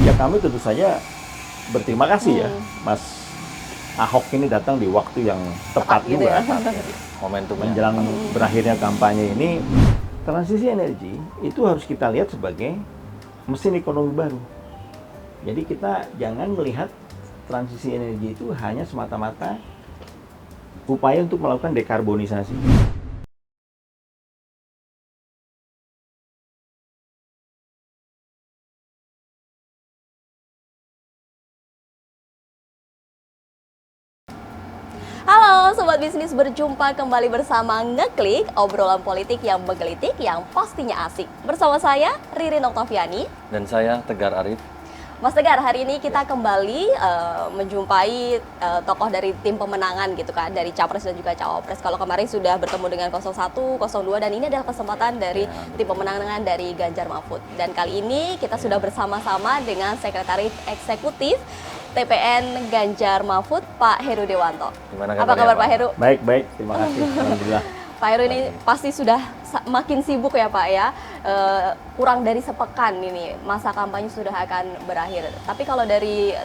Ya kami tentu saja berterima kasih ya, Mas Ahok ini datang di waktu yang tepat gitu juga. ya. Momentumnya. Menjelang berakhirnya kampanye ini, transisi energi itu harus kita lihat sebagai mesin ekonomi baru. Jadi kita jangan melihat transisi energi itu hanya semata-mata upaya untuk melakukan dekarbonisasi. Halo Sobat Bisnis, berjumpa kembali bersama Ngeklik, obrolan politik yang menggelitik yang pastinya asik. Bersama saya, Ririn Oktaviani. Dan saya Tegar Arif. Mas Tegar, hari ini kita kembali menjumpai tokoh dari tim pemenangan gitu kan, dari Capres dan juga Cawapres. Kalau kemarin sudah bertemu dengan 01, 02, dan ini adalah kesempatan dari tim pemenangan dari Ganjar Mahfud. Dan kali ini kita sudah bersama-sama dengan Sekretaris Eksekutif TPN Ganjar Mahfud, Pak Heru Dewanto. Gimana Apa kabar Pak Heru? Baik, terima kasih. Alhamdulillah. Pak Heru ini pasti sudah makin sibuk ya Pak ya, kurang dari sepekan ini masa kampanye sudah akan berakhir. Tapi kalau dari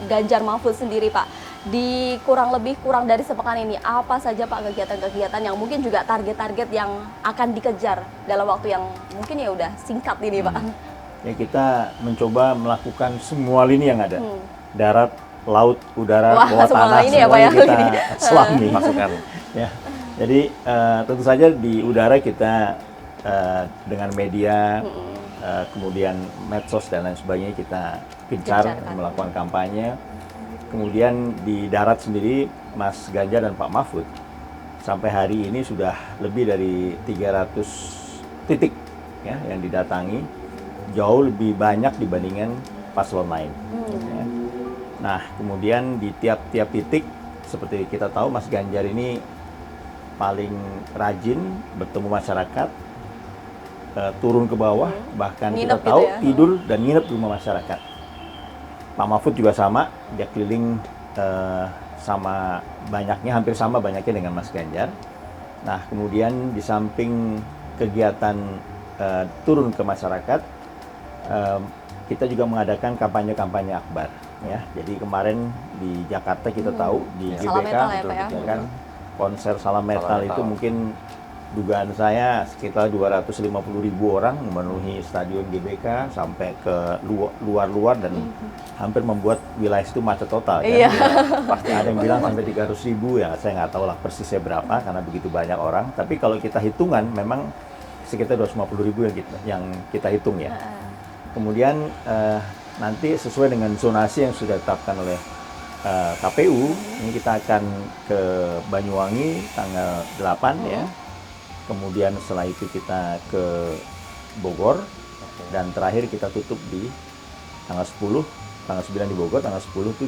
Ganjar Mahfud sendiri Pak, di kurang dari sepekan ini apa saja Pak kegiatan-kegiatan yang mungkin juga target-target yang akan dikejar dalam waktu yang mungkin ya udah singkat ini Pak? Ya kita mencoba melakukan semua lini yang ada, darat, laut, udara, bawah tanah, ini ya, Pak, ya, kita lini. selami. Masukkan. Ya. Jadi tentu saja di udara kita dengan media, kemudian medsos dan lain sebagainya kita gencar melakukan kampanye. Kemudian di darat sendiri Mas Ganjar dan Pak Mahfud sampai hari ini sudah lebih dari 300 titik ya yang didatangi, jauh lebih banyak dibandingkan paslon lain. Ya. Nah kemudian di tiap-tiap titik seperti kita tahu Mas Ganjar ini paling rajin bertemu masyarakat, turun ke bawah, bahkan nginep kita tahu gitu ya? tidur dan nginep di rumah masyarakat. Pak Mahfud juga sama, dia keliling sama banyaknya, hampir sama banyaknya dengan Mas Ganjar. Nah kemudian di samping kegiatan turun ke masyarakat, kita juga mengadakan kampanye-kampanye akbar. Ya, jadi kemarin di Jakarta kita tahu di Salam GBK, metal ya, Pak, ya? ya kan, konser Salam Metal Salam itu Metal. mungkin dugaan saya sekitar 250.000 orang memenuhi stadion GBK sampai ke luar-luar dan hampir membuat wilayah itu macet total. Kan? Iya. Pasti ada yang bilang sampai 300.000 ya, saya nggak tahu lah persisnya berapa karena begitu banyak orang. Tapi kalau kita hitungan memang sekitar 250.000 yang kita hitung ya. Kemudian nanti sesuai dengan zonasi yang sudah ditetapkan oleh KPU, ini kita akan ke Banyuwangi tanggal 8 ya. Kemudian setelah itu kita ke Bogor dan terakhir kita tutup di tanggal 10, tanggal 9 di Bogor, tanggal 10 itu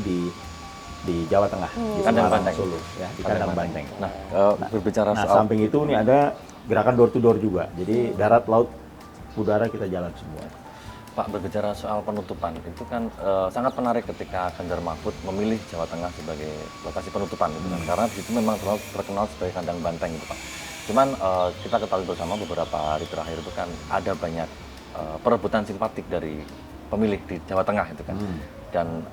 di Jawa Tengah, di Kandang Semarang, Banteng. Solo ya, di Kandang Banteng. Nah, berbicara Nah, soal samping itu ini ada gerakan door to door juga. Jadi darat, laut, udara kita jalan semua. Pak, berbicara soal penutupan, itu kan sangat menarik ketika Ganjar Mahfud memilih Jawa Tengah sebagai lokasi penutupan, gitu kan. Karena di situ memang terkenal sebagai kandang banteng, gitu Pak. Cuman kita ketahui bersama beberapa hari terakhir itu kan ada banyak perebutan simpatik dari pemilih di Jawa Tengah, itu kan. Dan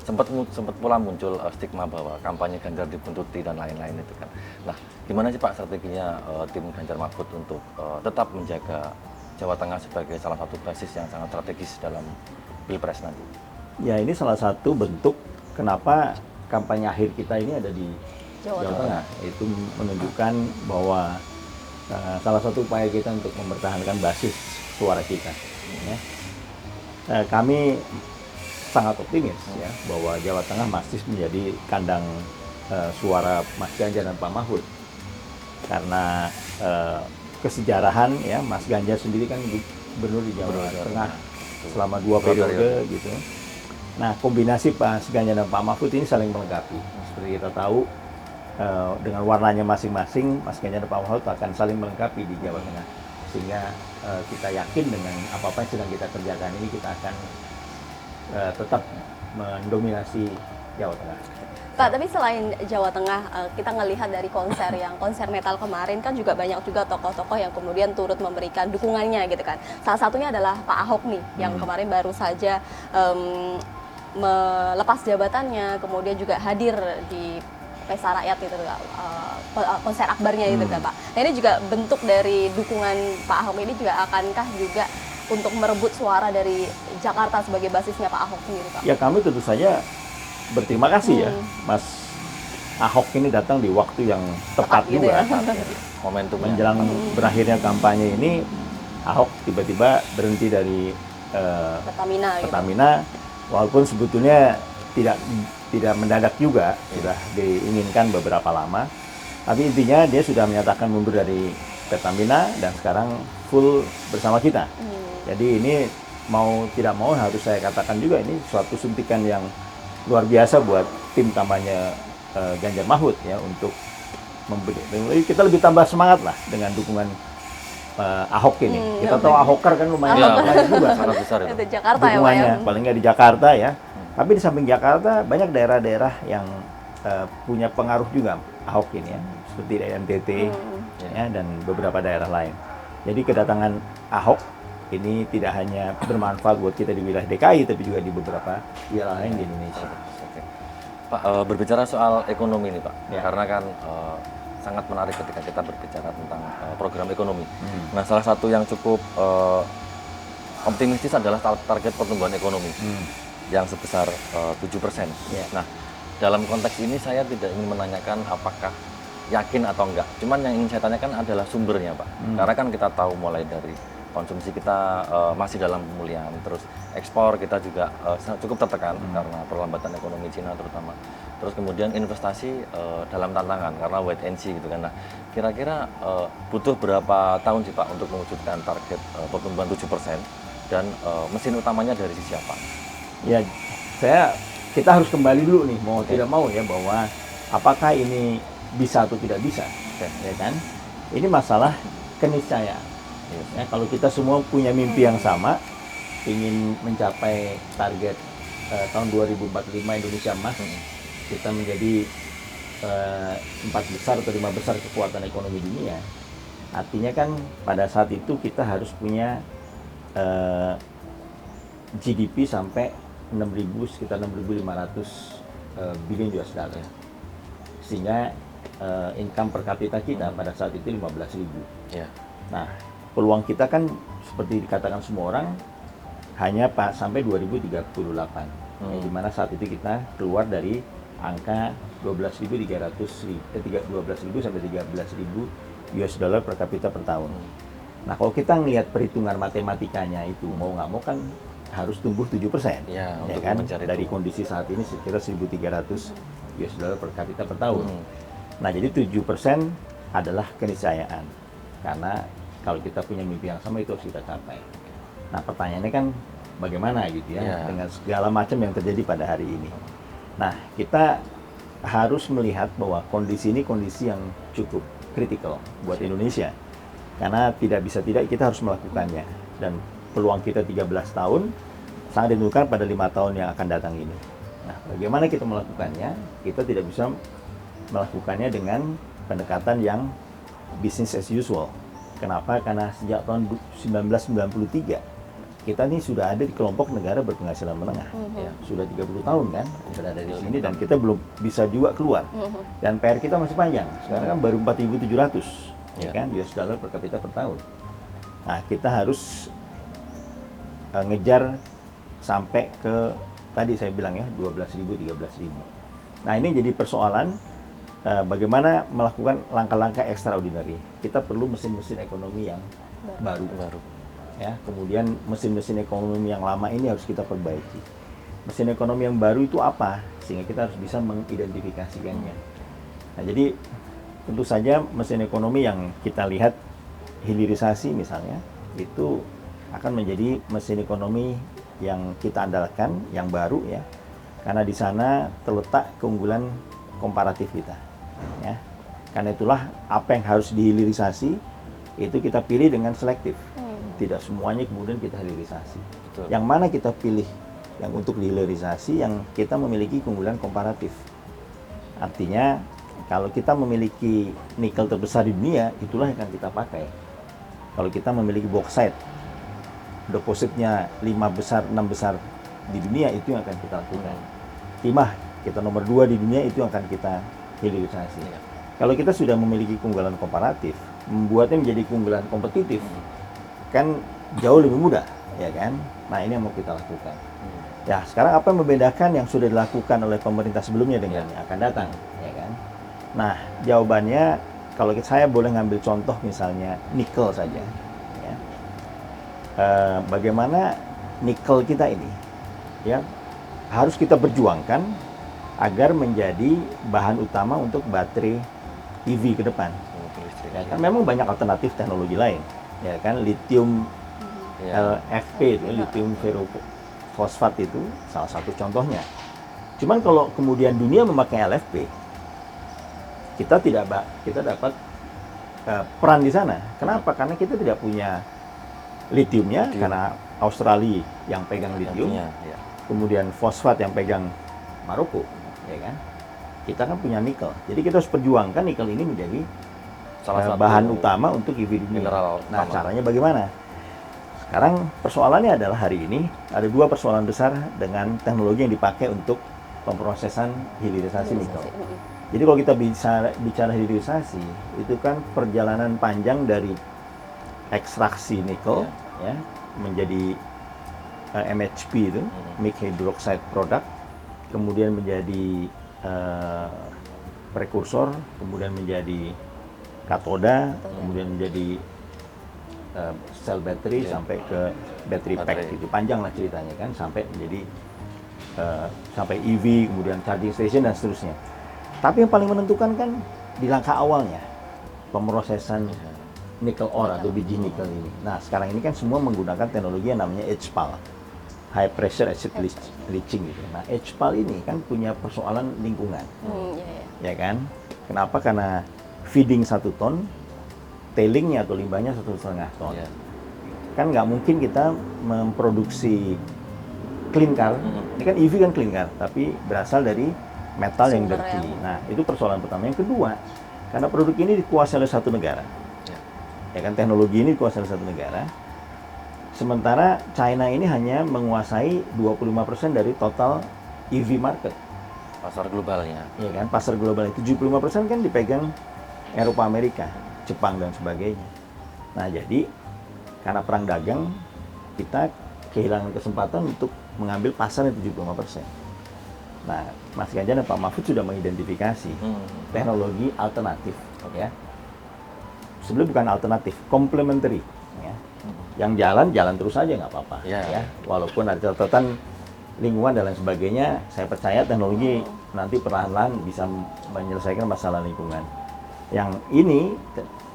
sempat pula muncul stigma bahwa kampanye Ganjar dibuntuti dan lain-lain itu kan. Nah, gimana sih Pak strateginya tim Ganjar Mahfud untuk tetap menjaga Jawa Tengah sebagai salah satu basis yang sangat strategis dalam Pilpres nanti? Ya ini salah satu bentuk kenapa kampanye akhir kita ini ada di Jawa Tengah. Itu menunjukkan bahwa salah satu upaya kita untuk mempertahankan basis suara kita. Ya. Kami sangat optimis ya bahwa Jawa Tengah masih menjadi kandang suara Mas Ganjar dan Pak Mahfud karena kesejarahan ya, Mas Ganjar sendiri kan gubernur di Jawa Tengah selama 2 periode gitu. Nah kombinasi Mas Ganjar dan Pak Mahfud ini saling melengkapi. Seperti kita tahu dengan warnanya masing-masing, Mas Ganjar dan Pak Mahfud akan saling melengkapi di Jawa Tengah. Sehingga kita yakin dengan apa-apa yang sedang kita kerjakan ini kita akan tetap mendominasi Jawa Tengah. Pak, tapi selain Jawa Tengah, kita ngelihat dari konser metal kemarin kan juga banyak juga tokoh-tokoh yang kemudian turut memberikan dukungannya gitu kan. Salah satunya adalah Pak Ahok nih, yang kemarin baru saja melepas jabatannya, kemudian juga hadir di pesta rakyat itu, konser akbarnya itu kan Pak. Nah ini juga bentuk dari dukungan Pak Ahok ini juga akankah juga untuk merebut suara dari Jakarta sebagai basisnya Pak Ahok sendiri Pak? Ya kami tentu saja berterima kasih ya Mas Ahok ini datang di waktu yang tepat gitu juga. ya. Momentum Menjelang berakhirnya kampanye ini, Ahok tiba-tiba berhenti dari Pertamina, Pertamina, walaupun sebetulnya tidak mendadak juga, sudah diinginkan beberapa lama. Tapi intinya dia sudah menyatakan mundur dari Pertamina dan sekarang full bersama kita. Jadi ini mau tidak mau harus saya katakan juga ini suatu suntikan yang luar biasa buat tim kampanye Ganjar Mahfud ya, untuk kita lebih tambah semangat lah dengan dukungan Ahok ini. Kita tahu Ahoker kan lumayan juga sangat besar itu. Itu Jakarta ya Pak ya. dukungannya, paling nggak di Jakarta ya. Tapi di samping Jakarta banyak daerah-daerah yang punya pengaruh juga Ahok ini ya, seperti di NTT ya, dan beberapa daerah lain. Jadi kedatangan Ahok ini tidak hanya bermanfaat buat kita di wilayah DKI, tapi juga di beberapa wilayah lain di Indonesia. Oke. Pak, berbicara soal ekonomi nih Pak, Ya. karena kan sangat menarik ketika kita berbicara tentang program ekonomi. Nah, salah satu yang cukup optimistis adalah target pertumbuhan ekonomi yang sebesar 7%. Ya. Nah, dalam konteks ini saya tidak ingin menanyakan apakah yakin atau enggak. Cuman yang ingin saya tanyakan adalah sumbernya Pak. Karena kan kita tahu mulai dari konsumsi kita masih dalam pemulihan, terus ekspor kita juga cukup tertekan karena perlambatan ekonomi Cina terutama. Terus kemudian investasi dalam tantangan karena wait and see gitu kan. Nah, kira-kira butuh berapa tahun sih Pak untuk mewujudkan target pertumbuhan 7% dan mesin utamanya dari sisi apa? Ya, kita harus kembali dulu nih, mau tidak mau ya, bahwa apakah ini bisa atau tidak bisa, ya kan? Ini masalah keniscayaan. Ya, kalau kita semua punya mimpi yang sama, ingin mencapai target tahun 2045 Indonesia emas, kita menjadi 4 besar atau 5 besar kekuatan ekonomi dunia. Artinya kan pada saat itu kita harus punya GDP sampai sekitar 6.500 billion US dollar. Sehingga income per kapita kita pada saat itu 15.000. Ya. Nah, peluang kita kan seperti dikatakan semua orang hanya sampai 2038, ya, di mana saat itu kita keluar dari angka 12.000 sampai 13.000 US dollar per kapita per tahun. Nah, kalau kita ngelihat perhitungan matematikanya itu mau nggak mau kan harus tumbuh 7%, Ya, ya untuk kan? mencari Dari itu. kondisi saat ini sekitar 1.300 US dollar per kapita per tahun. Nah, jadi 7% adalah keniscayaan. Karena kalau kita punya mimpi yang sama itu harus kita capai. Nah, pertanyaannya kan bagaimana gitu ya, dengan segala macam yang terjadi pada hari ini. Nah, kita harus melihat bahwa kondisi ini kondisi yang cukup kritikal buat Indonesia. Karena tidak bisa tidak kita harus melakukannya. Dan peluang kita 13 tahun sangat ditentukan pada 5 tahun yang akan datang ini. Nah, bagaimana kita melakukannya? Kita tidak bisa melakukannya dengan pendekatan yang business as usual. Kenapa? Karena sejak tahun 1993 kita ini sudah ada di kelompok negara berpenghasilan menengah. Sudah 30 tahun kan berada di sini dan kita belum bisa juga keluar. Dan PR kita masih panjang. Sekarang kan baru 4.700 ya kan US dollar per kapita per tahun. Nah, kita harus ngejar sampai ke tadi saya bilang ya 12.000 13.000. Nah, ini jadi persoalan bagaimana melakukan langkah-langkah extraordinary. Kita perlu mesin-mesin ekonomi yang baru. Ya, kemudian mesin-mesin ekonomi yang lama ini harus kita perbaiki. Mesin ekonomi yang baru itu apa? Sehingga kita harus bisa mengidentifikasikannya. Nah, jadi tentu saja mesin ekonomi yang kita lihat hilirisasi misalnya itu akan menjadi mesin ekonomi yang kita andalkan, yang baru ya. Karena di sana terletak keunggulan komparatif kita. Ya. Karena itulah apa yang harus dihilirisasi itu kita pilih dengan selektif. Tidak semuanya kemudian kita hilirisasi. Betul. Yang mana kita pilih yang untuk dihilirisasi yang kita memiliki keunggulan komparatif. Artinya kalau kita memiliki nikel terbesar di dunia, itulah yang akan kita pakai. Kalau kita memiliki bauxite, depositnya 5 besar, 6 besar di dunia, itu yang akan kita lakukan. Timah, kita nomor 2 di dunia, itu yang akan kita hilirisasi. Kalau kita sudah memiliki keunggulan komparatif, membuatnya menjadi keunggulan kompetitif, kan jauh lebih mudah, ya kan? Nah, ini yang mau kita lakukan. Ya, sekarang apa yang membedakan yang sudah dilakukan oleh pemerintah sebelumnya dengan yang akan datang, ya kan? Nah, jawabannya kalau saya boleh ngambil contoh misalnya nikel saja, ya. Bagaimana nikel kita ini, ya, harus kita berjuangkan agar menjadi bahan utama untuk baterai EV ke depan. Ya, kan memang banyak alternatif teknologi lain, ya kan, lithium LFP itu, lithium ferrofosfat itu salah satu contohnya. Cuman kalau kemudian dunia memakai LFP, kita dapat peran di sana. Kenapa? Karena kita tidak punya lithiumnya, karena Australia yang pegang lithium, kemudian fosfat yang pegang Maroko, ya kan? Kita kan punya nikel, jadi kita harus perjuangkan nikel ini menjadi salah satu bahan utama untuk EV dunia. Nah, caranya bagaimana? Sekarang persoalannya adalah hari ini ada 2 persoalan besar dengan teknologi yang dipakai untuk pemrosesan hilirisasi nikel. Jadi kalau kita bicara hilirisasi, itu kan perjalanan panjang dari ekstraksi nikel, ya, menjadi MHP itu, mixed hydroxide product, kemudian menjadi prekursor, kemudian menjadi katoda, kemudian menjadi sel baterai, sampai ke battery pack. Itu panjang lah ceritanya kan, sampai menjadi sampai EV, kemudian charging station dan seterusnya. Tapi yang paling menentukan kan di langkah awalnya, pemrosesan nikel ore atau biji nikel ini. Nah, sekarang ini kan semua menggunakan teknologi yang namanya HPAL, high pressure acid leaching gitu. Nah, HPAL ini kan punya persoalan lingkungan, ya kan? Kenapa? Karena feeding 1 ton, tailingnya atau limbahnya 1,5 ton. Kan nggak mungkin kita memproduksi clean car. Ini kan EV kan clean car, tapi berasal dari metal yang dirty. Nah, itu persoalan pertama. Yang kedua, karena produk ini dikuasai oleh satu negara, ya kan, teknologi ini dikuasai oleh satu negara, sementara China ini hanya menguasai 25% dari total EV market. Pasar globalnya. Ya kan, pasar global itu 75% kan dipegang Eropa, Amerika, Jepang dan sebagainya. Nah, jadi karena perang dagang, kita kehilangan kesempatan untuk mengambil pasar yang 75%. Nah, Mas Ganjar dan Pak Mahfud sudah mengidentifikasi teknologi alternatif, ya. Sebenarnya bukan alternatif, complementary, ya. Yang jalan terus aja nggak apa-apa, ya. Walaupun ada catatan lingkungan dan lain sebagainya, saya percaya teknologi nanti perlahan-lahan bisa menyelesaikan masalah lingkungan. Yang ini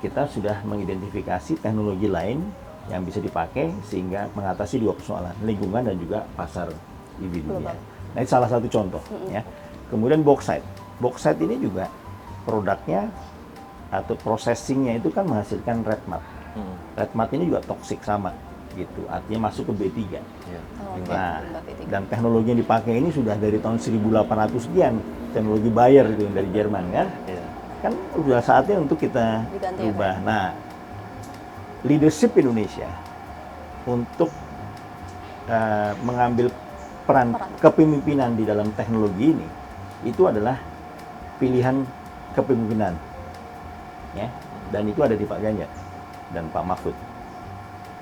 kita sudah mengidentifikasi teknologi lain yang bisa dipakai sehingga mengatasi 2 persoalan, lingkungan dan juga pasar EV dunia. Nah, ini salah satu contoh, ya. Kemudian bauxite. Bauxite ini juga produknya atau processingnya itu kan menghasilkan red mud. Red mud ini juga toksik sama, gitu. Artinya masuk ke B3. Nah, dan teknologi yang dipakai ini sudah dari tahun 1800 sekian, teknologi Bayer itu yang dari Jerman kan. Kan sudah saatnya untuk kita ubah. Nah, leadership Indonesia untuk mengambil peran kepemimpinan di dalam teknologi ini, itu adalah pilihan kepemimpinan, ya, dan itu ada di Pak Ganjar dan Pak Mahfud.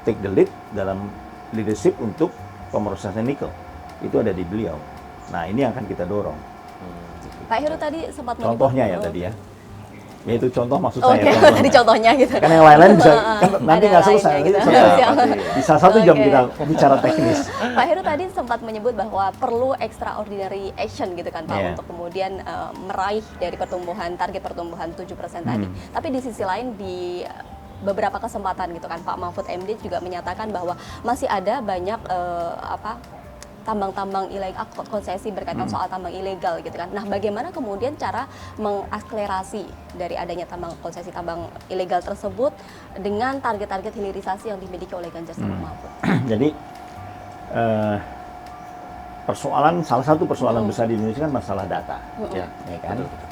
Take the lead dalam leadership untuk pemrosesan nikel, itu ada di beliau. Nah, ini yang akan kita dorong. Pak Heru tadi sempat contohnya ya tadi ya. Ya itu contoh maksud saya. Tadi contohnya gitu. Kan yang lain-lain bisa kan nanti nggak selesai. Gitu. Bisa 1 jam kita bicara teknis. Pak Heru tadi sempat menyebut bahwa perlu extraordinary action gitu kan Pak, untuk kemudian meraih dari target pertumbuhan 7% tadi. Tapi di sisi lain di beberapa kesempatan gitu kan Pak Mahfud MD juga menyatakan bahwa masih ada banyak tambang-tambang ilegal, konsesi berkaitan soal tambang ilegal gitu kan. Nah, bagaimana kemudian cara mengakselerasi dari adanya konsesi tambang ilegal tersebut dengan target-target hilirisasi yang dimiliki oleh Ganjar sama Mahfud? Jadi salah satu persoalan besar di Indonesia kan masalah data, Ya, ya kan? betul, betul.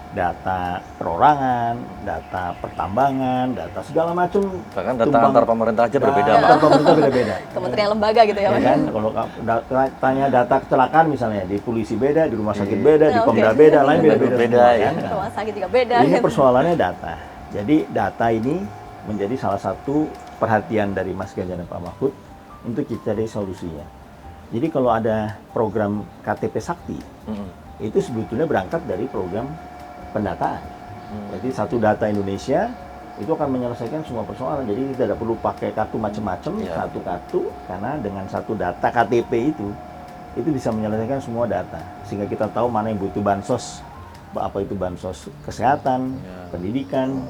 Data perorangan, data pertambangan, data segala macam. Bahkan data antar pemerintah aja berbeda, Pak. Antar pemerintah beda-beda. Kementerian lembaga gitu ya, Ya Pak. kan, kalau tanya data kecelakaan misalnya di polisi beda, di rumah sakit beda, di Oke. Pemda beda, lain beda-beda Beda, semua, ya. kan? Rumah sakit juga beda. Ini persoalannya data. Jadi data ini menjadi salah satu perhatian dari Mas Ganjar dan Pak Mahfud untuk kita cari solusinya. Jadi kalau ada program KTP Sakti, itu sebetulnya berangkat dari program pendataan. Jadi satu data Indonesia itu akan menyelesaikan semua persoalan. Jadi tidak perlu pakai kartu macam-macam, Ya. satu kartu, karena dengan satu data KTP itu bisa menyelesaikan semua data. Sehingga kita tahu mana yang butuh bansos, apa itu bansos kesehatan, Ya. pendidikan,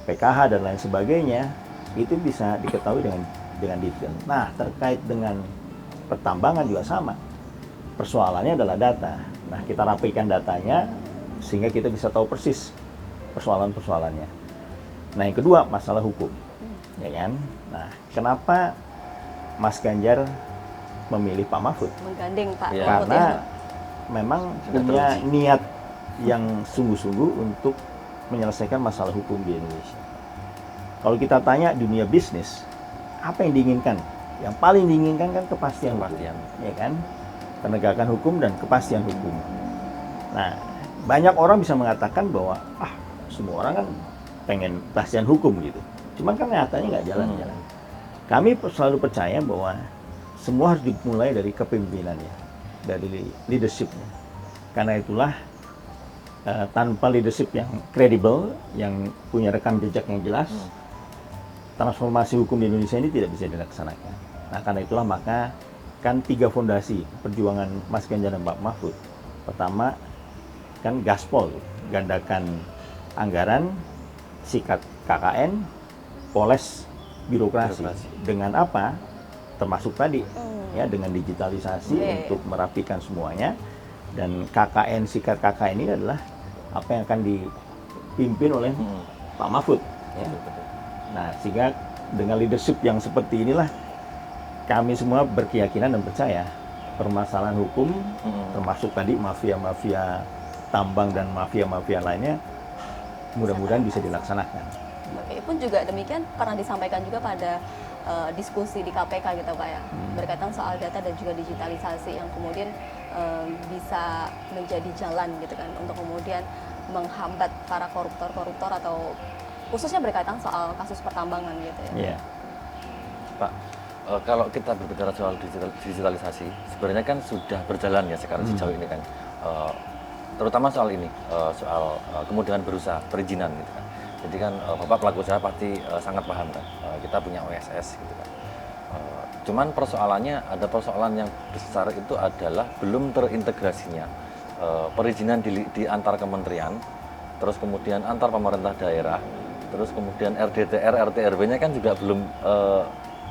PKH dan lain sebagainya, itu bisa diketahui dengan detail. Nah, terkait dengan pertambangan juga sama. Persoalannya adalah data. Nah, kita rapikan datanya sehingga kita bisa tahu persis persoalan-persoalannya. Nah, yang kedua masalah hukum, ya kan? Nah, kenapa Mas Ganjar memilih Pak Mahfud? Menggandeng Pak Ya. Mahfud Karena ya. memang Sudah punya teruji. niat yang sungguh-sungguh untuk menyelesaikan masalah hukum di Indonesia. Kalau kita tanya dunia bisnis, apa yang diinginkan? Yang paling diinginkan kan kepastian hukum, ya kan? Penegakan hukum dan kepastian hukum. Nah, banyak orang bisa mengatakan bahwa semua orang kan pengen kepastian hukum gitu. Cuman kan nyatanya nggak jalan-jalan. Kami selalu percaya bahwa semua harus dimulai dari kepemimpinannya, dari leadershipnya. Karena itulah tanpa leadership yang kredibel, yang punya rekam jejak yang jelas, transformasi hukum di Indonesia ini tidak bisa dilaksanakan. Nah, karena itulah maka kan 3 fondasi perjuangan Mas Ganjar dan Pak Mahfud. Pertama kan gaspol, gandakan anggaran, sikat KKN, poles birokrasi. Dengan apa? Termasuk tadi ya, dengan digitalisasi untuk merapikan semuanya. Dan KKN, sikat KKN ini adalah apa yang akan dipimpin oleh Pak Mahfud ya. Nah, sehingga dengan leadership yang seperti inilah kami semua berkeyakinan dan percaya permasalahan hukum, termasuk tadi mafia-mafia tambang dan mafia-mafia lainnya, mudah-mudahan bisa dilaksanakan. Oke, pun juga demikian pernah disampaikan juga pada diskusi di KPK gitu Pak ya, berkaitan soal data dan juga digitalisasi yang kemudian bisa menjadi jalan gitu kan untuk kemudian menghambat para koruptor-koruptor atau khususnya berkaitan soal kasus pertambangan gitu ya. Yeah. Pak, kalau kita berbicara soal digitalisasi, sebenarnya kan sudah berjalan ya sekarang sejauh ini kan, terutama soal ini, soal kemudahan berusaha, perizinan gitu kan. Jadi kan Bapak pelaku usaha pasti sangat paham kan, kita punya OSS gitu kan. Cuman persoalannya, ada persoalan yang besar itu adalah belum terintegrasinya perizinan di antar kementerian, terus kemudian antar pemerintah daerah, terus kemudian RDTR, RTRW-nya kan juga belum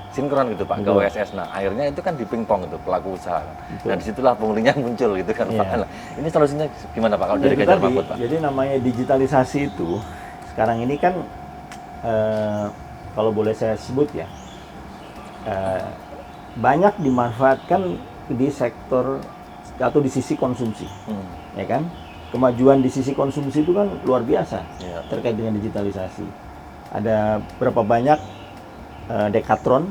sinkron gitu Pak, ke OSS. Nah, akhirnya itu kan dipingpong itu pelaku usaha. Dan disitulah punglinya muncul gitu kan Pak. Ini solusinya gimana Pak kalau dari Ganjar Mahfud Pak? Jadi namanya digitalisasi itu sekarang ini kan kalau boleh saya sebut ya, banyak dimanfaatkan di sektor atau di sisi konsumsi, ya kan? Kemajuan di sisi konsumsi itu kan luar biasa terkait dengan digitalisasi. Ada berapa banyak Decathlon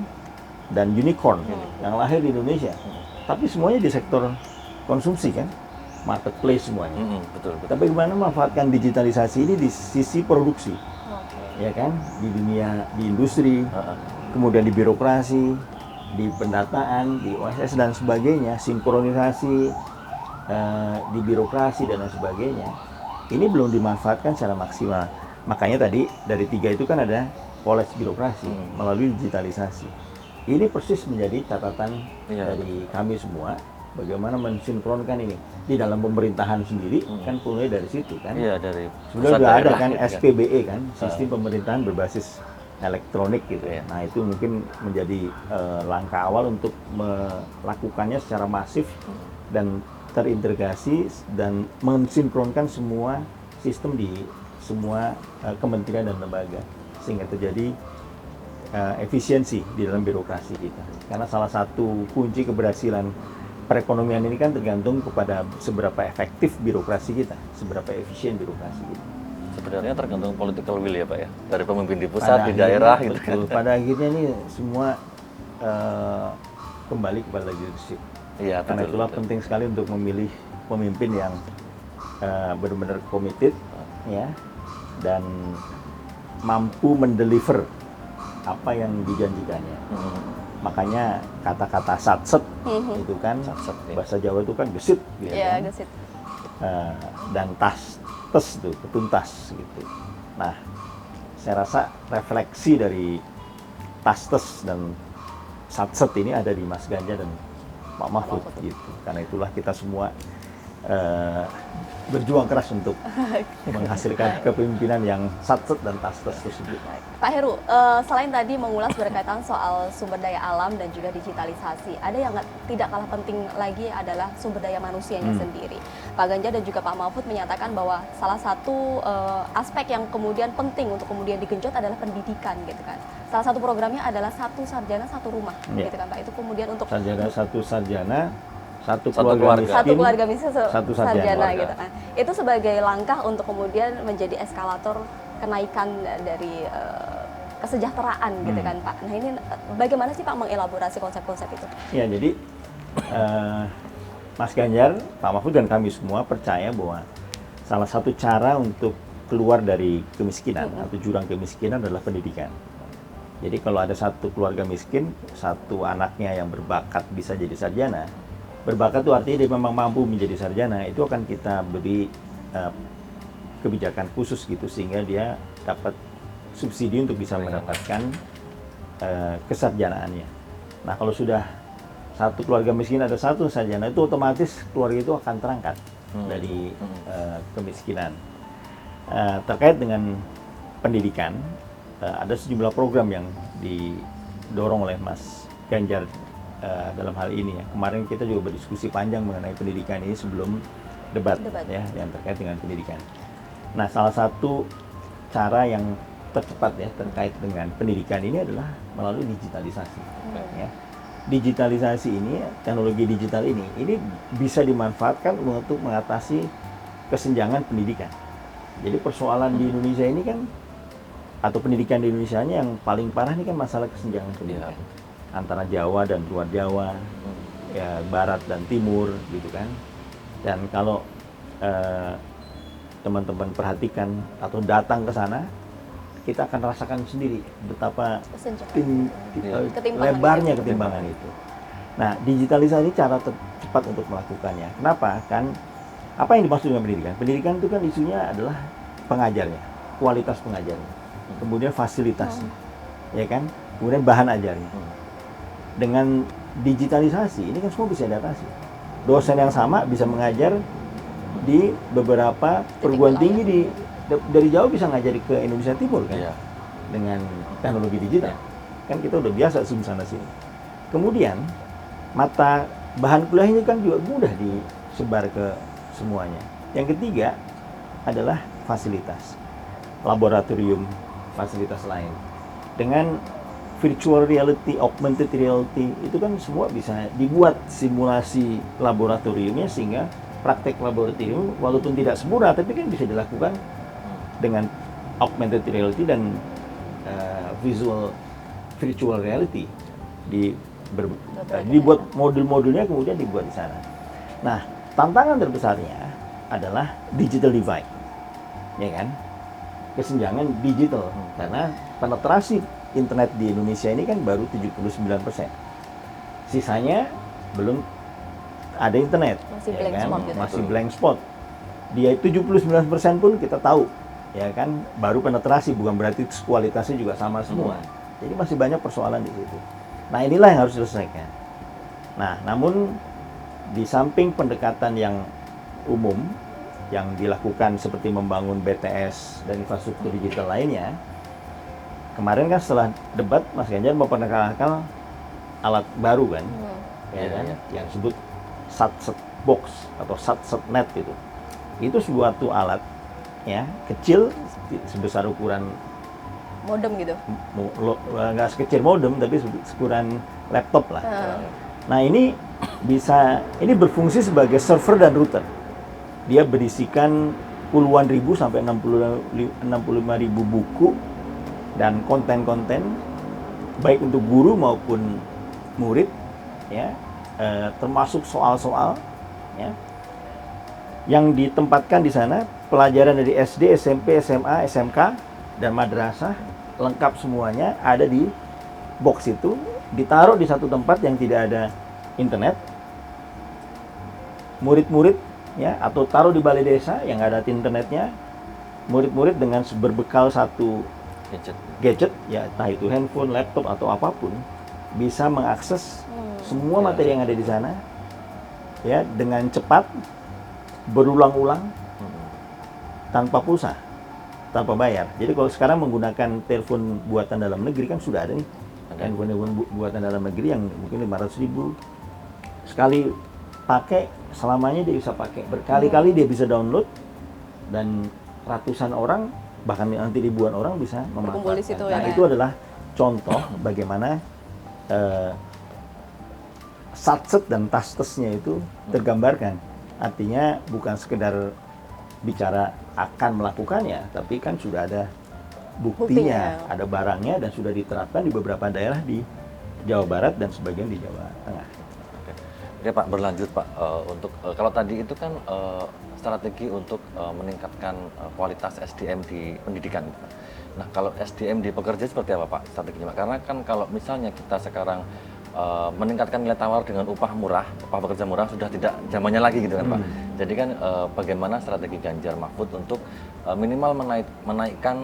dan Unicorn yang lahir di Indonesia, tapi semuanya di sektor konsumsi kan, marketplace semuanya. Betul. Tapi bagaimana memanfaatkan digitalisasi ini di sisi produksi, ya kan, di dunia, di industri, kemudian di birokrasi, di pendataan, di OSS dan sebagainya, sinkronisasi di birokrasi dan lain sebagainya. Ini belum dimanfaatkan secara maksimal. Makanya tadi dari 3 itu kan ada poles birokrasi melalui digitalisasi. Ini persis menjadi catatan dari kami semua, bagaimana mensinkronkan ini di dalam pemerintahan sendiri kan mulai dari situ kan. Iya, dari sudah ada kan SPBE kan, sistem pemerintahan berbasis elektronik gitu. Nah, itu mungkin menjadi langkah awal untuk melakukannya secara masif dan terintegrasi dan mensinkronkan semua sistem di semua kementerian dan lembaga sehingga terjadi efisiensi di dalam birokrasi kita. Karena salah satu kunci keberhasilan perekonomian ini kan tergantung kepada seberapa efektif birokrasi kita, seberapa efisien birokrasi kita. Sebenarnya tergantung political will ya Pak ya, dari pemimpin di pusat, di daerah gitu kan. Pada akhirnya ini semua kembali kepada leadership. Iya, Karena itulah penting sekali untuk memilih pemimpin yang benar-benar committed, ya, dan mampu mendeliver apa yang dijanjikannya. Makanya kata-kata satset itu kan Satset, ya. bahasa Jawa itu kan gesit, gitu Iya, kan. gesit. Dan tes itu ketuntas gitu. Nah, saya rasa refleksi dari tes dan satset ini ada di Mas Ganjar dan Pak Mahfud gitu. Karena itulah kita semua berjuang keras untuk menghasilkan kepemimpinan yang satset dan tes tersebut. Pak Heru, selain tadi mengulas berkaitan soal sumber daya alam dan juga digitalisasi, ada yang tidak kalah penting lagi adalah sumber daya manusianya sendiri. Pak Ganjar dan juga Pak Mahfud menyatakan bahwa salah satu aspek yang kemudian penting untuk kemudian digenjot adalah pendidikan, gitu kan. Salah satu programnya adalah satu sarjana satu rumah, gitu kan Pak. Itu kemudian untuk Satu sarjana, satu keluarga. keluarga miskin, satu sarjana. gitu kan. Itu sebagai langkah untuk kemudian menjadi eskalator kenaikan dari kesejahteraan, gitu kan Pak. Nah ini bagaimana sih Pak mengelaborasi konsep-konsep itu? Ya, jadi Mas Ganjar, Pak Mahfud dan kami semua percaya bahwa salah satu cara untuk keluar dari kemiskinan atau jurang kemiskinan adalah pendidikan. Jadi kalau ada satu keluarga miskin, satu anaknya yang berbakat bisa jadi sarjana, berbakat itu artinya dia memang mampu menjadi sarjana, itu akan kita beri kebijakan khusus gitu sehingga dia dapat subsidi untuk bisa mendapatkan kesarjanaannya. Nah, kalau sudah satu keluarga miskin ada satu sarjana, itu otomatis keluarga itu akan terangkat dari kemiskinan. Terkait dengan pendidikan, ada sejumlah program yang didorong oleh Mas Ganjar dalam hal ini ya. Kemarin kita juga berdiskusi panjang mengenai pendidikan ini sebelum debat. Ya, yang terkait dengan pendidikan. Nah, salah satu cara yang tercepat ya terkait dengan pendidikan ini adalah melalui digitalisasi. Ya. Digitalisasi ini, teknologi digital ini bisa dimanfaatkan untuk mengatasi kesenjangan pendidikan. Jadi persoalan di Indonesia ini kan, atau pendidikan di Indonesia ini yang paling parah ini kan masalah kesenjangan pendidikan antara Jawa dan luar Jawa, ya, Barat dan Timur, gitu kan. Dan kalau teman-teman perhatikan atau datang ke sana, kita akan rasakan sendiri betapa lebarnya ketimbangan itu. Nah, digitalisasi cara tercepat untuk melakukannya. Kenapa? Kan apa yang dimaksud dengan pendidikan? Pendidikan itu kan isunya adalah pengajarnya, kualitas pengajarnya, kemudian fasilitasnya, ya kan? Kemudian bahan ajarnya. Dengan digitalisasi ini kan semua bisa diatasi. Dosen yang sama bisa mengajar di beberapa perguruan tinggi dari jauh bisa ngajari ke Indonesia Timur kan, dengan teknologi digital. Kan kita udah biasa zoom sana sini. Kemudian mata bahan kuliah ini kan juga mudah disebar ke semuanya. Yang ketiga adalah fasilitas, laboratorium, fasilitas lain. Dengan virtual reality, augmented reality, itu kan semua bisa dibuat simulasi laboratoriumnya sehingga praktek laboratorium walaupun tidak sempurna tapi kan bisa dilakukan dengan augmented reality dan virtual reality dibuat modul-modulnya kemudian dibuat di sana. Nah, tantangan terbesarnya adalah digital divide, ya kan? Kesenjangan digital karena penetrasi internet di Indonesia ini kan baru 79%. Sisanya belum ada internet, masih ya blank kan? spot gitu. Masih blank spot. Dia 79% pun kita tahu, ya kan, baru penetrasi, bukan berarti kualitasnya juga sama semua. Jadi masih banyak persoalan di situ. Nah, inilah yang harus diselesaikan. Nah, namun di samping pendekatan yang umum yang dilakukan seperti membangun BTS dan infrastruktur digital lainnya, kemarin kan setelah debat Mas Ganjar memperkenalkan alat baru kan, yang disebut satset box atau satset net itu. Itu suatu alat ya kecil sebesar ukuran modem gitu. Nggak sekecil modem tapi ukuran laptop lah. Nah ini berfungsi sebagai server dan router. Dia berisikan puluhan ribu sampai 65 ribu buku dan konten-konten baik untuk guru maupun murid, ya, termasuk soal-soal, ya, yang ditempatkan di sana. Pelajaran dari SD, SMP, SMA, SMK dan madrasah lengkap semuanya ada di box itu, ditaruh di satu tempat yang tidak ada internet. Murid-murid, ya, atau taruh di balai desa yang ada internetnya. Murid-murid dengan berbekal satu gadget, ya, entah itu handphone, laptop atau apapun, bisa mengakses semua materi yang ada di sana, ya, dengan cepat, berulang-ulang, tanpa pulsa, tanpa bayar. Jadi kalau sekarang menggunakan telepon buatan dalam negeri kan sudah ada nih, handphone buatan dalam negeri yang mungkin 500.000 sekali pakai, selamanya dia bisa pakai, berkali-kali dia bisa download, dan ratusan orang, bahkan nanti ribuan orang bisa memanfaatkan. Nah, itu adalah contoh bagaimana satset dan tasktesnya itu tergambarkan. Artinya bukan sekedar bicara akan melakukannya, tapi kan sudah ada buktinya, ada barangnya, dan sudah diterapkan di beberapa daerah di Jawa Barat dan sebagian di Jawa Tengah. Oke Pak, berlanjut Pak, untuk kalau tadi itu kan strategi untuk meningkatkan kualitas SDM di pendidikan, Pak. Nah, kalau SDM di pekerja seperti apa Pak strateginya Pak? Karena kan kalau misalnya kita sekarang meningkatkan nilai tawar dengan upah murah, upah pekerja murah sudah tidak zamannya lagi gitu kan Pak. Jadi kan bagaimana strategi Ganjar Mahfud untuk minimal menaikkan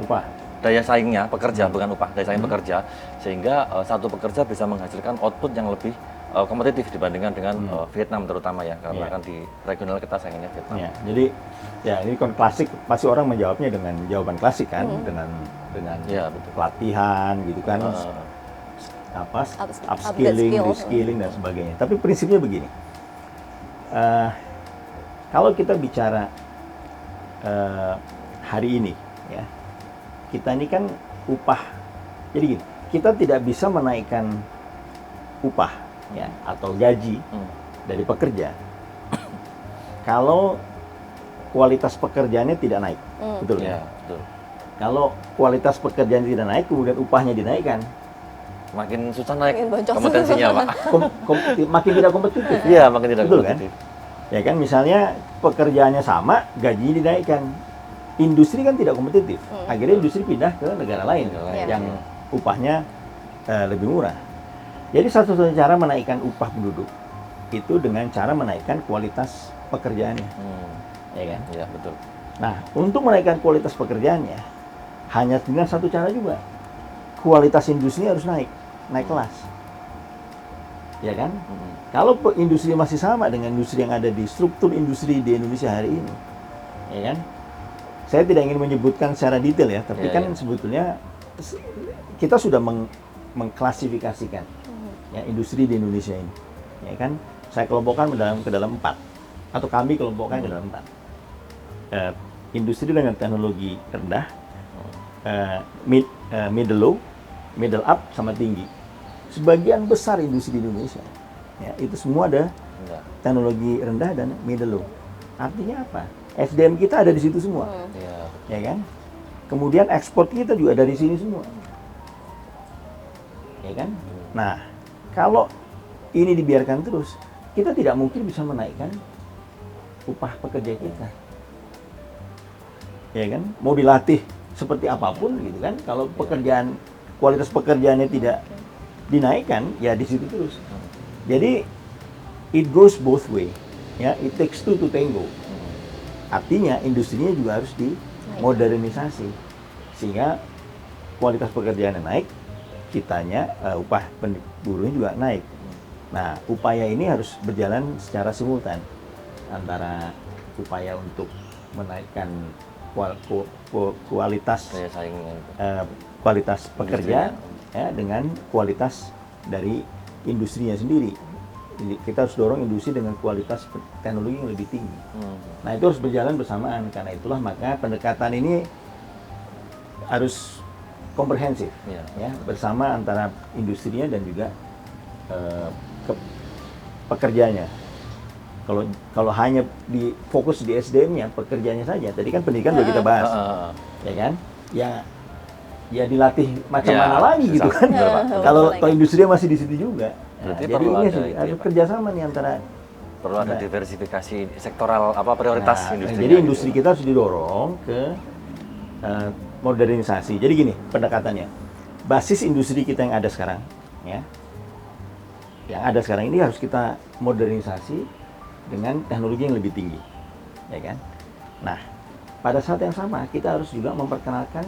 Upah daya saingnya pekerja, bukan upah, daya saing pekerja, sehingga satu pekerja bisa menghasilkan output yang lebih kompetitif dibandingkan dengan Vietnam terutama, ya, karena kan di regional kita saingannya Vietnam. Ya, jadi ya ini kan klasik, pasti orang menjawabnya dengan jawaban klasik kan, dengan ya, betul. pelatihan gitu kan, upskilling, reskilling dan sebagainya. Tapi prinsipnya begini, kalau kita bicara hari ini, ya, kita ini kan upah, jadi gini, kita tidak bisa menaikkan upah, ya, atau gaji dari pekerja kalau kualitas pekerjaannya tidak naik, betul ya? Betul. Kalau kualitas pekerjaan tidak naik, kemudian upahnya dinaikkan, makin susah naik kompetensinya Pak. Makin tidak kompetitif. Iya, makin tidak betul, kompetitif. Kan? Ya kan, misalnya pekerjaannya sama, gajinya dinaikkan, industri kan tidak kompetitif. Akhirnya industri pindah ke negara lain yang upahnya lebih murah. Jadi satu-satunya cara menaikkan upah penduduk itu dengan cara menaikkan kualitas pekerjaannya, ya kan? Ya, betul. Nah, untuk menaikkan kualitas pekerjaannya hanya dengan satu cara juga, kualitas industri harus naik kelas, ya kan? Kalau industri masih sama dengan industri yang ada di struktur industri di Indonesia hari ini, ya kan? Saya tidak ingin menyebutkan secara detail ya, tapi sebetulnya kita sudah mengklasifikasikan ya industri di Indonesia ini, ya kan? Saya kelompokkan ke dalam 4, atau kami kelompokkan ke dalam 4. Industri dengan teknologi rendah, middle low, middle up, sama tinggi. Sebagian besar industri di Indonesia, ya, itu semua ada teknologi rendah dan middle low. Artinya apa? SDM kita ada di situ semua, ya kan? Kemudian ekspor kita juga dari sini semua, ya kan? Nah, kalau ini dibiarkan terus, kita tidak mungkin bisa menaikkan upah pekerja kita, ya kan? Mau dilatih seperti apapun gitu kan, kalau kualitas pekerjaannya tidak dinaikkan, ya di situ terus. Jadi it goes both way, ya, it takes two to tango. Artinya industrinya juga harus dimodernisasi sehingga kualitas pekerjaannya naik, kitanya upah buruhnya juga naik. Nah, upaya ini harus berjalan secara simultan antara upaya untuk menaikkan kualitas kualitas pekerja, ya, dengan kualitas dari industrinya sendiri. Jadi kita harus dorong industri dengan kualitas teknologi yang lebih tinggi. Nah, itu harus berjalan bersamaan. Karena itulah maka pendekatan ini harus komprehensif, ya, bersama antara industrinya dan juga ke pekerjanya. Kalau hanya fokus di SDM-nya, pekerjaannya saja. Tadi kan pendidikan sudah kita bahas, ya kan? Ya dilatih macam Ya, mana lagi gitu kan? betul, Pak. Kalau industri masih di situ juga. Berarti Jadi perlu ini ada itu, harus ya, Pak? kerjasama nih antara. Perlu ada diversifikasi sektoral prioritas industri. Jadi industri kita harus didorong ke modernisasi. Jadi gini pendekatannya, basis industri kita yang ada sekarang, ya, yang ada sekarang ini harus kita modernisasi dengan teknologi yang lebih tinggi, ya kan? Nah, pada saat yang sama kita harus juga memperkenalkan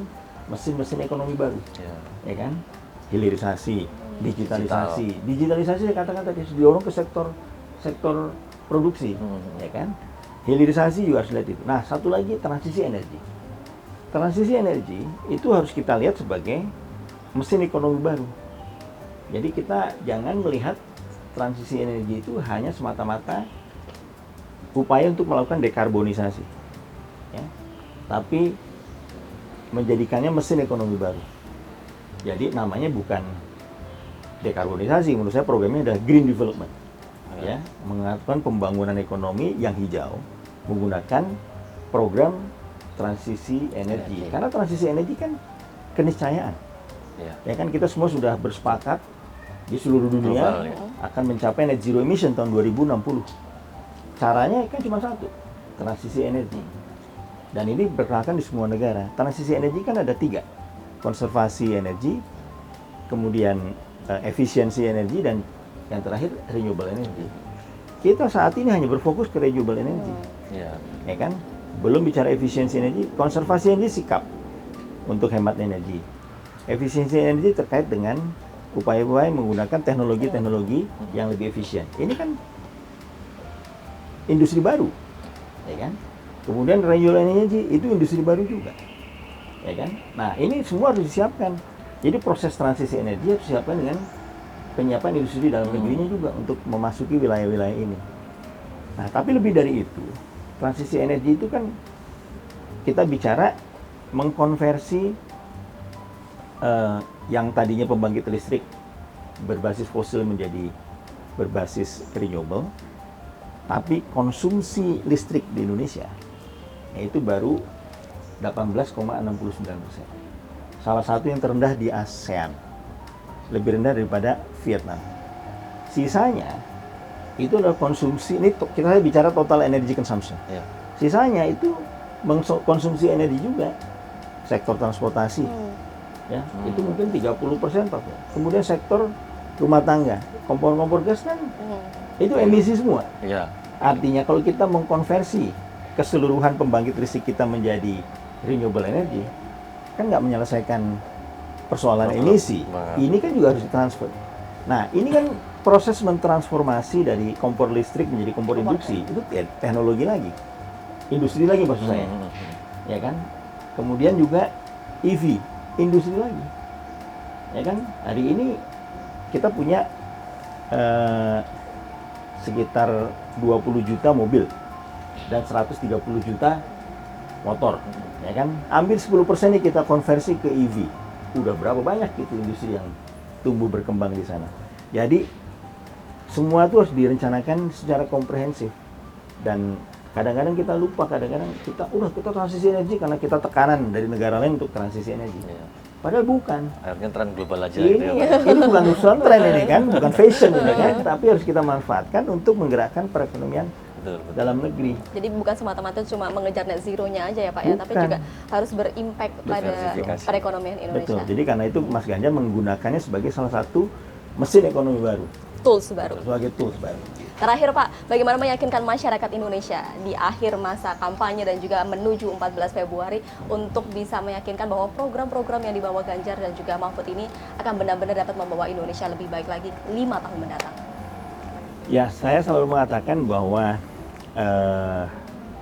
mesin-mesin ekonomi baru, ya kan? Hilirisasi, digitalisasi. Digitalisasi saya katakan tadi harus didorong ke sektor produksi, ya kan? Hilirisasi juga harus lihat itu. Nah, satu lagi transisi energi. Transisi energi itu harus kita lihat sebagai mesin ekonomi baru. Jadi kita jangan melihat transisi energi itu hanya semata-mata upaya untuk melakukan dekarbonisasi, ya, tapi menjadikannya mesin ekonomi baru. Jadi namanya bukan dekarbonisasi, menurut saya programnya adalah green development, ya, melakukan pembangunan ekonomi yang hijau menggunakan program transisi energi. Karena transisi energi kan keniscayaan, ya kan kita semua sudah bersepakat di seluruh dunia global, ya, akan mencapai net zero emission tahun 2060. Caranya kan cuma satu, transisi energi. Dan ini berlaku di semua negara. Transisi energi kan ada 3, konservasi energi, kemudian efisiensi energi, dan yang terakhir renewable energy. Kita saat ini hanya berfokus ke renewable energy, ya kan? Belum bicara efisiensi energi, konservasi energi sikap untuk hemat energi. Efisiensi energi terkait dengan upaya-upaya menggunakan teknologi-teknologi yang lebih efisien. Ini kan industri baru, ya kan? Kemudian renewable energy itu industri baru juga, ya kan? Nah, ini semua harus disiapkan. Jadi proses transisi energi harus disiapkan dengan penyiapan industri dalam negerinya juga untuk memasuki wilayah-wilayah ini. Nah, tapi lebih dari itu, transisi energi itu kan kita bicara mengkonversi yang tadinya pembangkit listrik berbasis fosil menjadi berbasis renewable. Tapi konsumsi listrik di Indonesia itu baru 18,69%. Salah satu yang terendah di ASEAN, lebih rendah daripada Vietnam. Sisanya itu adalah konsumsi, ini kita bicara total energy consumption. Sisanya itu konsumsi energi juga, sektor transportasi, ya, itu mungkin 30%. Kemudian sektor rumah tangga, kompor-kompor gas kan itu emisi semua. Artinya kalau kita mengkonversi keseluruhan pembangkit listrik kita menjadi renewable energy, kan nggak menyelesaikan persoalan emisi. Ini kan juga harus ditransfer. Nah, ini kan proses mentransformasi dari kompor listrik menjadi kompor induksi, itu teknologi lagi, industri lagi maksud saya, ya kan? Kemudian juga EV, industri lagi, ya kan? Hari ini kita punya sekitar 20 juta mobil dan 130 juta motor, ya kan? Ambil 10% nih kita konversi ke EV, udah berapa banyak gitu industri yang tumbuh berkembang di sana. Jadi semua itu harus direncanakan secara komprehensif, dan kadang-kadang kita lupa, kadang-kadang kita transisi energi karena kita tekanan dari negara lain untuk transisi energi. Padahal bukan. Akhirnya tren global aja. Ini bukan urusan tren ini kan, bukan fashion ini kan, tapi harus kita manfaatkan untuk menggerakkan perekonomian dalam negeri. Jadi bukan semata-mata cuma mengejar net zero-nya aja ya Pak ya, tapi juga harus berimpact pada perekonomian Indonesia. Betul. Jadi karena itu Mas Ganjar menggunakannya sebagai salah satu mesin ekonomi baru. Tools baru. Sebagai tools baru. Terakhir Pak, bagaimana meyakinkan masyarakat Indonesia di akhir masa kampanye dan juga menuju 14 Februari untuk bisa meyakinkan bahwa program-program yang dibawa Ganjar dan juga Mahfud ini akan benar-benar dapat membawa Indonesia lebih baik lagi 5 tahun mendatang? Ya, saya selalu mengatakan bahwa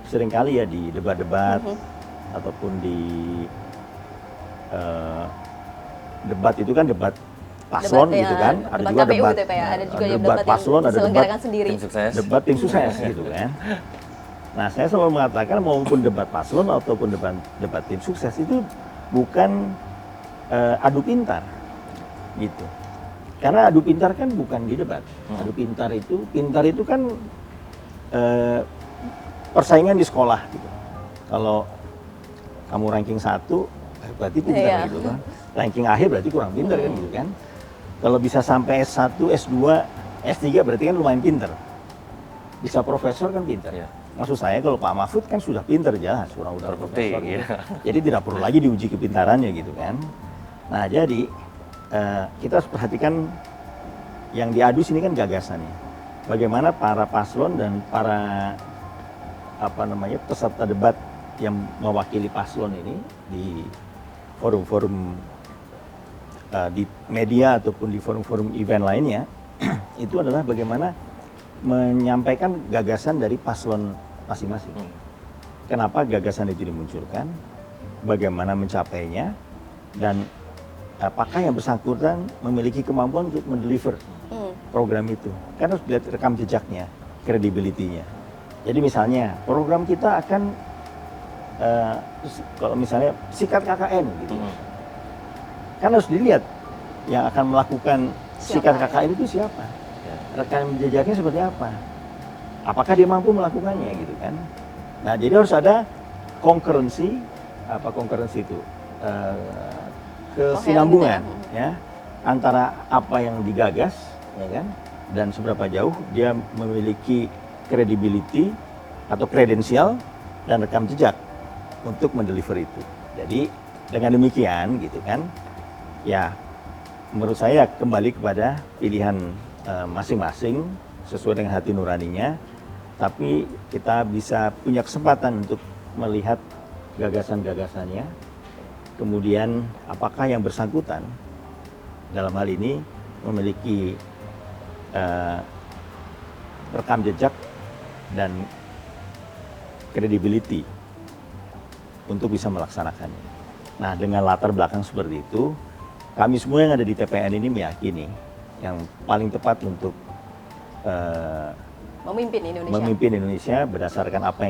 seringkali ya di debat-debat ataupun di debat itu kan debat paslon gitu kan, ada juga debat gitu, ya. Ada juga debat paslon, ada debat sendiri. Debat tim sukses gitu kan. Nah, saya selalu mengatakan maupun debat paslon ataupun debat tim sukses itu bukan adu pintar gitu. Karena adu pintar kan bukan di debat. Adu pintar itu kan persaingan di sekolah gitu. Kalau kamu ranking 1, berarti pintar Iya. gitu kan. Ranking akhir berarti kurang pintar kan gitu kan. Kalau bisa sampai S1, S2, S3 berarti kan lumayan pintar. Bisa profesor kan pintar. Iya. Maksud saya kalau Pak Mahfud kan sudah pintar jelas, orang udah Terbukti, profesor. Gitu. iya. Jadi tidak perlu lagi diuji kepintarannya gitu kan. Nah jadi kita harus perhatikan yang diadu sini kan gagasannya. Bagaimana para paslon dan para peserta debat yang mewakili paslon ini di forum-forum di media ataupun di forum-forum event lainnya itu adalah bagaimana menyampaikan gagasan dari paslon masing-masing. Kenapa gagasan itu dimunculkan, bagaimana mencapainya, dan apakah yang bersangkutan memiliki kemampuan untuk mendeliver program itu. Kan harus dilihat rekam jejaknya, kredibilitinya. Jadi misalnya program kita akan kalau misalnya sikat KKN gitu, kan harus dilihat yang akan melakukan sikat KKN itu siapa, rekam jejaknya seperti apa, apakah dia mampu melakukannya gitu kan. Nah jadi harus ada konkurensi, itu kesinambungan ya antara apa yang digagas ya kan dan seberapa jauh dia memiliki credibility atau kredensial dan rekam jejak untuk mendeliver itu. Jadi dengan demikian gitu kan ya menurut saya kembali kepada pilihan masing-masing sesuai dengan hati nuraninya, tapi kita bisa punya kesempatan untuk melihat gagasan-gagasannya. Kemudian apakah yang bersangkutan dalam hal ini memiliki rekam jejak dan credibility untuk bisa melaksanakannya. Nah dengan latar belakang seperti itu, kami semua yang ada di TPN ini meyakini yang paling tepat untuk memimpin Indonesia berdasarkan apa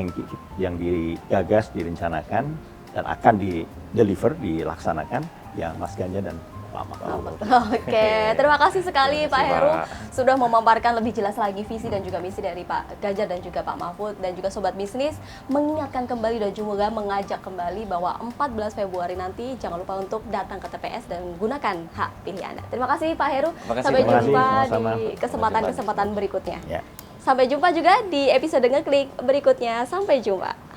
yang digagas, direncanakan, dan akan di-deliver, dilaksanakan, ya Mas Ganjar dan Pak Mahfud. Oke, terima kasih sekali Terima Pak kasih, Heru Pak. sudah memaparkan lebih jelas lagi visi dan juga misi dari Pak Ganjar dan juga Pak Mahfud, dan juga Sobat Bisnis mengingatkan kembali dan juga mengajak kembali bahwa 14 Februari nanti jangan lupa untuk datang ke TPS dan gunakan hak pilih Anda. Terima kasih Pak Heru. Terima kasih. Sampai Terima kasih, jumpa sama-sama. di kesempatan-kesempatan berikutnya. Ya. Sampai jumpa juga di episode Ngeklik berikutnya. Sampai jumpa.